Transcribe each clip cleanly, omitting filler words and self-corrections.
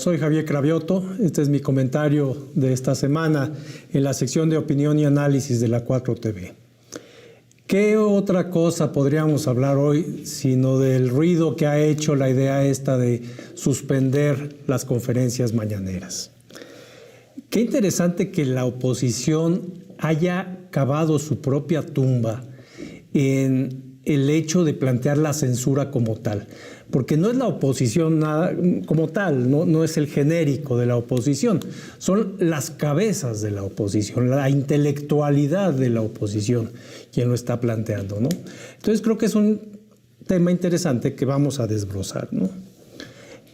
Soy Javier Cravioto. Este es mi comentario de esta semana en la sección de opinión y análisis de la 4TV. ¿Qué otra cosa podríamos hablar hoy sino del ruido que ha hecho la idea esta de suspender las conferencias mañaneras? Qué interesante que la oposición haya cavado su propia tumba en el hecho de plantear la censura como tal, porque no es la oposición nada, como tal, no es el genérico de la oposición, son las cabezas de la oposición, la intelectualidad de la oposición quien lo está planteando, ¿no? Entonces creo que es un tema interesante que vamos a desbrozar, ¿no?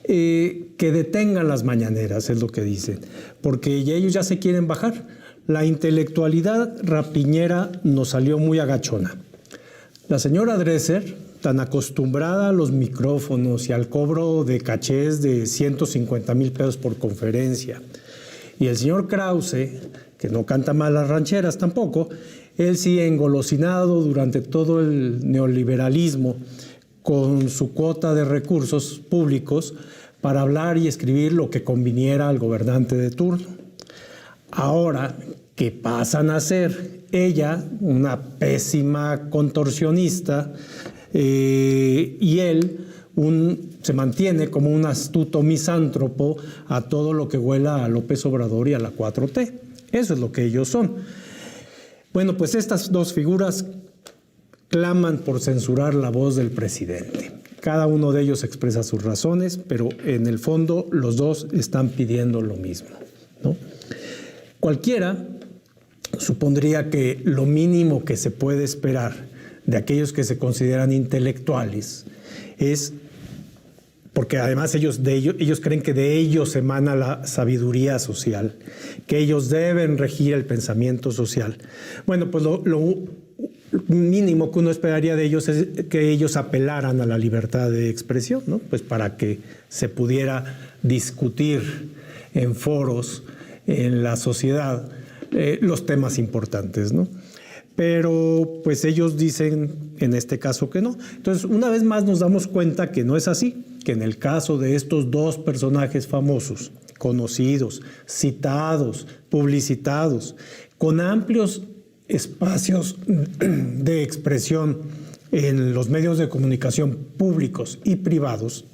Que detengan las mañaneras, es lo que dicen, porque ellos ya se quieren bajar. La intelectualidad rapiñera nos salió muy agachona. La señora Dresser, tan acostumbrada a los micrófonos y al cobro de cachés de 150,000 pesos por conferencia, y el señor Krause, que no canta mal las rancheras tampoco, él sí engolosinado durante todo el neoliberalismo con su cuota de recursos públicos para hablar y escribir lo que conviniera al gobernante de turno. Ahora que pasan a ser ella una pésima contorsionista y él se mantiene como un astuto misántropo a todo lo que huela a López Obrador y a la 4T. Eso es lo que ellos son. Bueno, pues estas dos figuras claman por censurar la voz del presidente. Cada uno de ellos expresa sus razones, pero en el fondo los dos están pidiendo lo mismo, ¿no? Cualquiera supondría que lo mínimo que se puede esperar de aquellos que se consideran intelectuales es, porque además ellos creen que de ellos emana la sabiduría social, que ellos deben regir el pensamiento social. Bueno, pues lo mínimo que uno esperaría de ellos es que ellos apelaran a la libertad de expresión, ¿no? Pues para que se pudiera discutir en foros, en la sociedad, los temas importantes, ¿no? Pero pues ellos dicen en este caso que no. Entonces, una vez más nos damos cuenta que no es así, que en el caso de estos dos personajes famosos, conocidos, citados, publicitados, con amplios espacios de expresión en los medios de comunicación públicos y privados,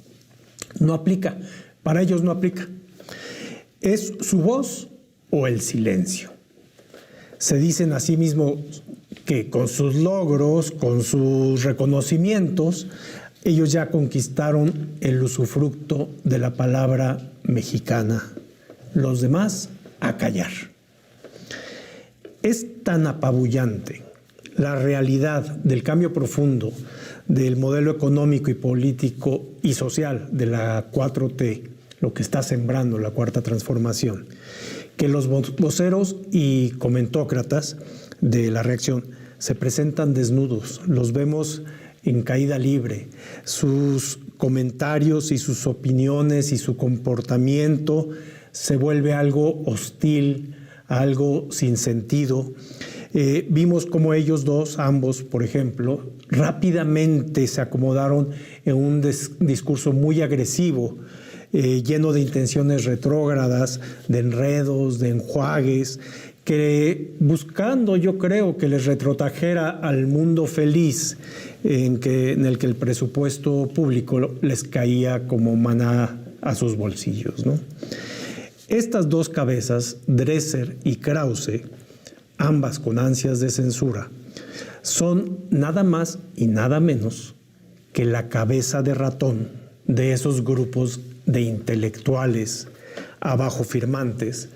no aplica. Para ellos no aplica. Es su voz o el silencio. Se dicen a sí mismos que con sus logros, con sus reconocimientos, ellos ya conquistaron el usufructo de la palabra mexicana. Los demás, a callar. Es tan apabullante la realidad del cambio profundo del modelo económico y político y social de la 4T, lo que está sembrando la Cuarta Transformación, que los voceros y comentócratas de la reacción se presentan desnudos, los vemos en caída libre, sus comentarios y sus opiniones y su comportamiento se vuelve algo hostil, algo sin sentido. Vimos cómo ellos dos, ambos, por ejemplo, rápidamente se acomodaron en un discurso muy agresivo, lleno de intenciones retrógradas, de enredos, de enjuagues, que buscando, yo creo, que les retrotrajera al mundo feliz en el que el presupuesto público les caía como maná a sus bolsillos, ¿no? Estas dos cabezas, Dresser y Krause, ambas con ansias de censura, son nada más y nada menos que la cabeza de ratón de esos grupos de intelectuales abajo firmantes,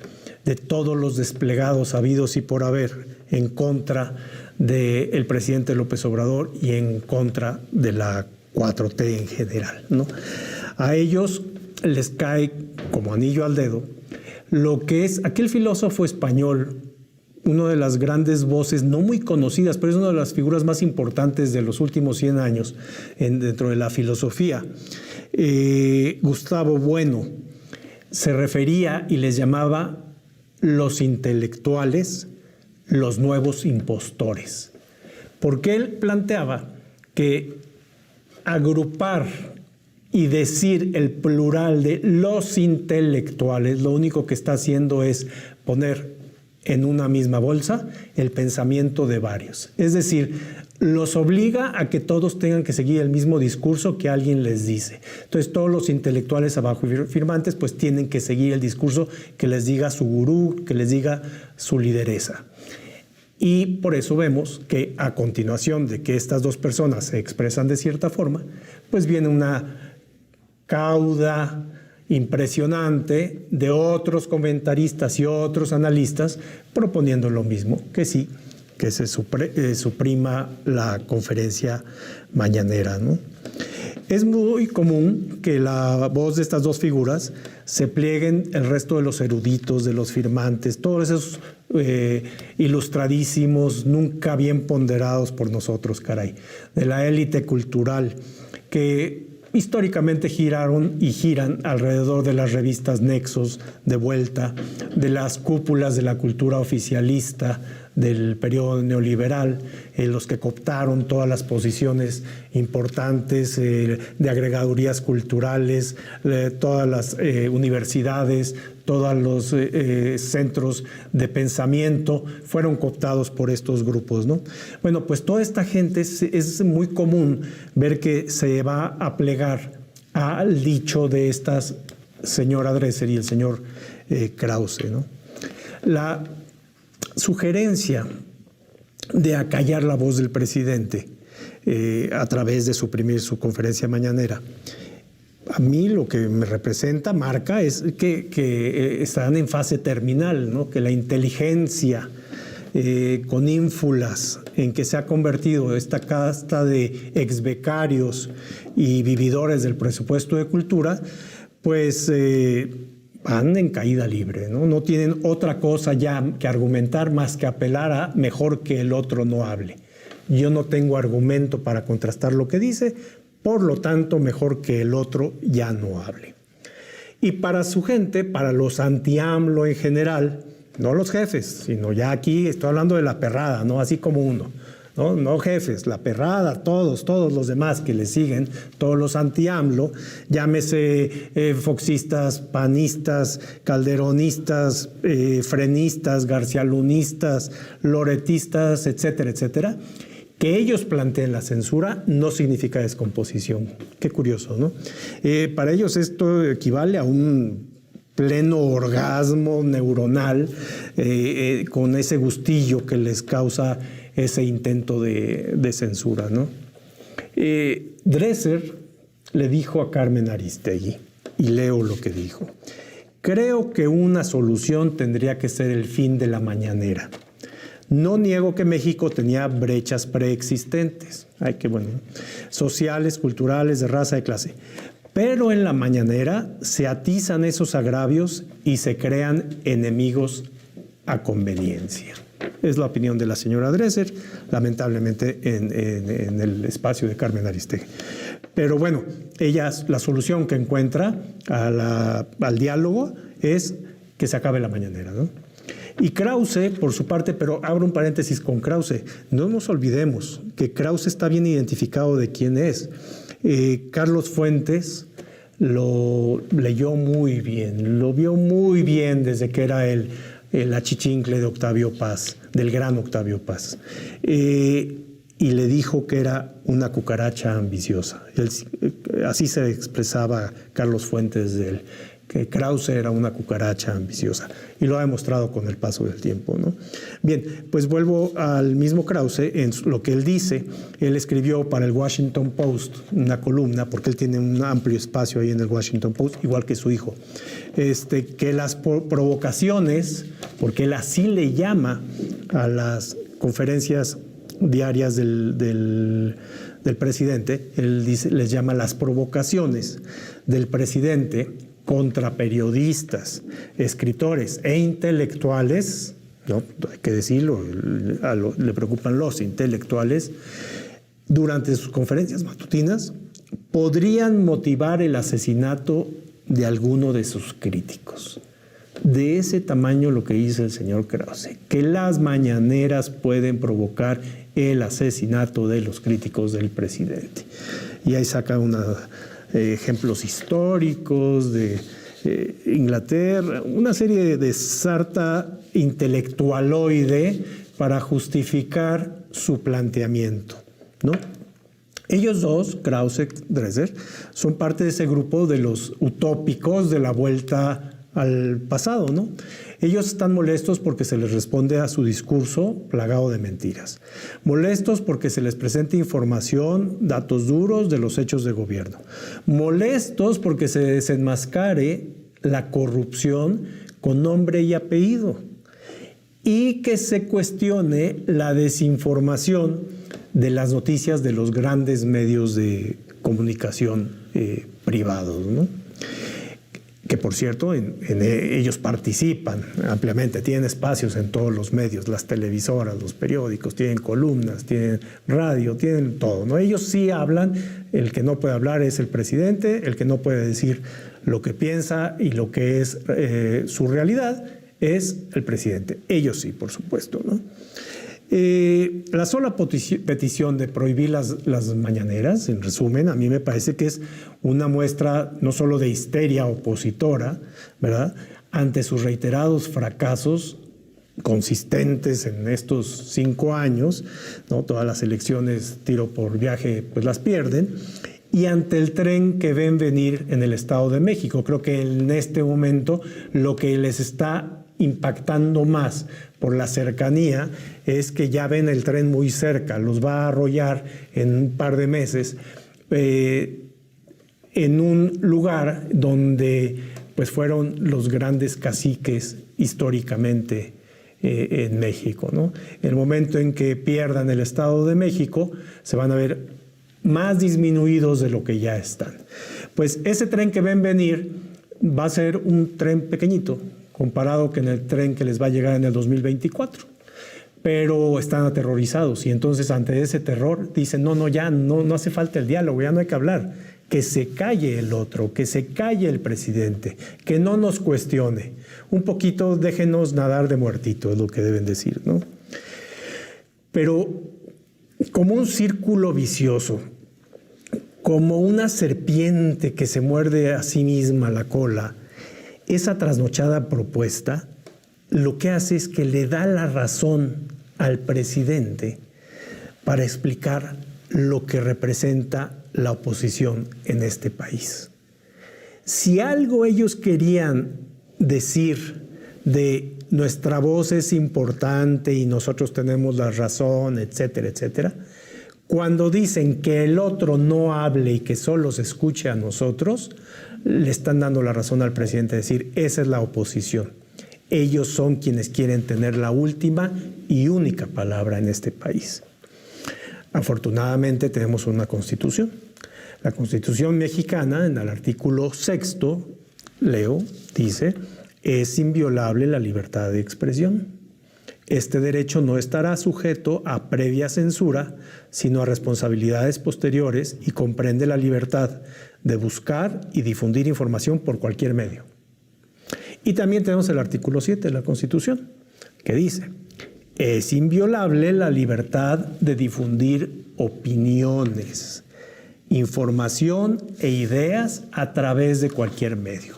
de todos los desplegados habidos y por haber en contra del presidente López Obrador y en contra de la 4T en general, ¿no? A ellos les cae como anillo al dedo lo que es aquel filósofo español, una de las grandes voces no muy conocidas, pero es una de las figuras más importantes de los últimos 100 años dentro de la filosofía, Gustavo Bueno, se refería y les llamaba los intelectuales, los nuevos impostores, porque él planteaba que agrupar y decir el plural de los intelectuales, lo único que está haciendo es poner en una misma bolsa el pensamiento de varios. Es decir, los obliga a que todos tengan que seguir el mismo discurso que alguien les dice. Entonces, todos los intelectuales abajo firmantes pues tienen que seguir el discurso que les diga su gurú, que les diga su lideresa. Y por eso vemos que a continuación de que estas dos personas se expresan de cierta forma, pues viene una cauda impresionante de otros comentaristas y otros analistas proponiendo lo mismo, que sí, que se suprima la conferencia mañanera, ¿no? Es muy común que la voz de estas dos figuras se plieguen el resto de los eruditos, de los firmantes, todos esos ilustradísimos, nunca bien ponderados por nosotros, caray, de la élite cultural, que históricamente giraron y giran alrededor de las revistas Nexos, De Vuelta, de las cúpulas de la cultura oficialista del periodo neoliberal, los que cooptaron todas las posiciones importantes de agregadurías culturales, todas las universidades, todos los centros de pensamiento fueron cooptados por estos grupos, ¿no? Bueno, pues toda esta gente es muy común ver que se va a plegar al dicho de estas señora Dresser y el señor Krause, ¿no? La sugerencia de acallar la voz del presidente a través de suprimir su conferencia mañanera, a mí lo que me representa, marca, es que están en fase terminal, ¿no? Que la inteligencia con ínfulas en que se ha convertido esta casta de exbecarios y vividores del presupuesto de cultura, pues van en caída libre, ¿no? No tienen otra cosa ya que argumentar más que apelar a mejor que el otro no hable. Yo no tengo argumento para contrastar lo que dice, por lo tanto, mejor que el otro ya no hable. Y para su gente, para los anti-AMLO en general, no los jefes, sino ya aquí estoy hablando de la perrada, no así como uno, no jefes, la perrada, todos los demás que le siguen, todos los anti-AMLO, llámese foxistas, panistas, calderonistas, frenistas, garcialunistas, loretistas, etcétera, etcétera. Que ellos planteen la censura no significa descomposición. Qué curioso, ¿no? Para ellos esto equivale a un pleno orgasmo neuronal con ese gustillo que les causa ese intento de censura, ¿no? Dresser le dijo a Carmen Aristegui, y leo lo que dijo: creo que una solución tendría que ser el fin de la mañanera. No niego que México tenía brechas preexistentes, sociales, culturales, de raza, de clase. Pero en la mañanera se atizan esos agravios y se crean enemigos a conveniencia. Es la opinión de la señora Dresser, lamentablemente en el espacio de Carmen Aristegui. Pero bueno, ella, la solución que encuentra al diálogo es que se acabe la mañanera, ¿no? Y Krause, por su parte, pero abro un paréntesis con Krause, no nos olvidemos que Krause está bien identificado de quién es. Carlos Fuentes lo leyó muy bien, lo vio muy bien desde que era el achichincle de Octavio Paz, del gran Octavio Paz. Y le dijo que era una cucaracha ambiciosa. Así se expresaba Carlos Fuentes de él, que Krause era una cucaracha ambiciosa, y lo ha demostrado con el paso del tiempo, ¿no? Bien, pues vuelvo al mismo Krause en lo que él dice. Él escribió para el Washington Post una columna, porque él tiene un amplio espacio ahí en el Washington Post, igual que su hijo, que las provocaciones, porque él así le llama a las conferencias diarias del presidente, él dice, les llama las provocaciones del presidente contra periodistas, escritores e intelectuales, ¿no? Hay que decirlo, le preocupan los intelectuales, durante sus conferencias matutinas, podrían motivar el asesinato de alguno de sus críticos. De ese tamaño lo que dice el señor Krause, que las mañaneras pueden provocar el asesinato de los críticos del presidente. Y ahí saca una ejemplos históricos de Inglaterra, una serie de sarta intelectualoide para justificar su planteamiento, ¿no? Ellos dos, Krause, Dresser, son parte de ese grupo de los utópicos de la vuelta al pasado, ¿no? Ellos están molestos porque se les responde a su discurso plagado de mentiras. Molestos porque se les presenta información, datos duros de los hechos de gobierno. Molestos porque se desenmascare la corrupción con nombre y apellido. Y que se cuestione la desinformación de las noticias de los grandes medios de comunicación privados, ¿no? Que por cierto, ellos participan ampliamente, tienen espacios en todos los medios, las televisoras, los periódicos, tienen columnas, tienen radio, tienen todo, ¿no? Ellos sí hablan, el que no puede hablar es el presidente, el que no puede decir lo que piensa y lo que es su realidad es el presidente. Ellos sí, por supuesto, ¿no? La sola petición de prohibir las mañaneras, en resumen, a mí me parece que es una muestra no solo de histeria opositora, ¿verdad?, ante sus reiterados fracasos consistentes en estos 5 años, ¿no? Todas las elecciones tiro por viaje pues las pierden, y ante el tren que ven venir en el Estado de México. Creo que en este momento lo que les está impactando más por la cercanía es que ya ven el tren muy cerca, los va a arrollar en un par de meses en un lugar donde pues fueron los grandes caciques históricamente en México, ¿no? En el momento en que pierdan el Estado de México se van a ver más disminuidos de lo que ya están. Pues ese tren que ven venir va a ser un tren pequeñito comparado con el tren que les va a llegar en el 2024. Pero están aterrorizados y entonces ante ese terror dicen, no hace falta el diálogo, ya no hay que hablar, que se calle el otro, que se calle el presidente, que no nos cuestione. Un poquito déjenos nadar de muertito, es lo que deben decir, ¿no? Pero como un círculo vicioso, como una serpiente que se muerde a sí misma la cola, esa trasnochada propuesta lo que hace es que le da la razón al presidente para explicar lo que representa la oposición en este país. Si algo ellos querían decir de nuestra voz es importante y nosotros tenemos la razón, etcétera, etcétera, cuando dicen que el otro no hable y que solo se escuche a nosotros, le están dando la razón al presidente, decir, esa es la oposición. Ellos son quienes quieren tener la última y única palabra en este país. Afortunadamente tenemos una constitución. La Constitución mexicana, en el artículo 6º, leo, dice, es inviolable la libertad de expresión. Este derecho no estará sujeto a previa censura, sino a responsabilidades posteriores y comprende la libertad de buscar y difundir información por cualquier medio. Y también tenemos el artículo 7 de la Constitución, que dice, es inviolable la libertad de difundir opiniones, información e ideas a través de cualquier medio.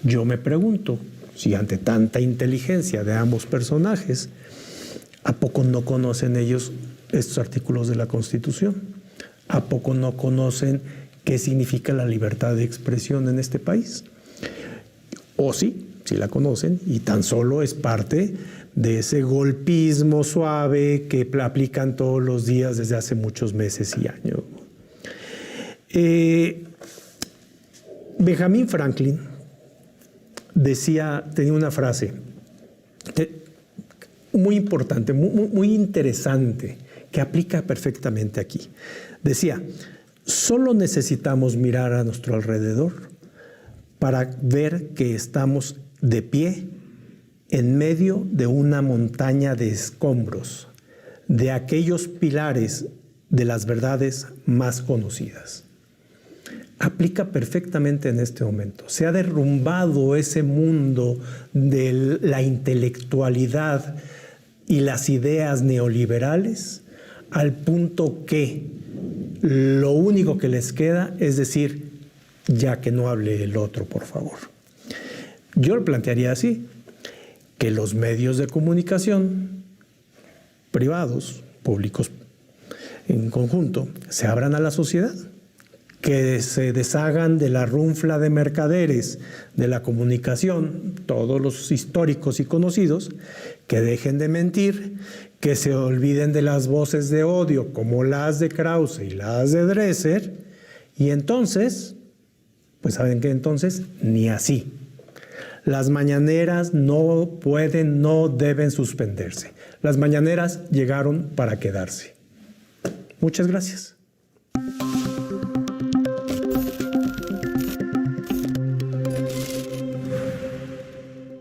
Yo me pregunto, si ante tanta inteligencia de ambos personajes, ¿a poco no conocen ellos estos artículos de la Constitución? ¿A poco no conocen qué significa la libertad de expresión en este país? O sí la conocen y tan solo es parte de ese golpismo suave que aplican todos los días desde hace muchos meses y años. Benjamin Franklin tenía una frase muy importante, muy interesante, que aplica perfectamente aquí. Decía, solo necesitamos mirar a nuestro alrededor para ver que estamos de pie en medio de una montaña de escombros, de aquellos pilares de las verdades más conocidas. Aplica perfectamente en este momento. Se ha derrumbado ese mundo de la intelectualidad y las ideas neoliberales al punto que lo único que les queda es decir, ya que no hable el otro, por favor. Yo lo plantearía así, que los medios de comunicación privados, públicos en conjunto, se abran a la sociedad, que se deshagan de la runfla de mercaderes de la comunicación, todos los históricos y conocidos, que dejen de mentir, que se olviden de las voces de odio como las de Krause y las de Dresser, y entonces, pues saben que entonces ni así. Las mañaneras no pueden, no deben suspenderse. Las mañaneras llegaron para quedarse. Muchas gracias.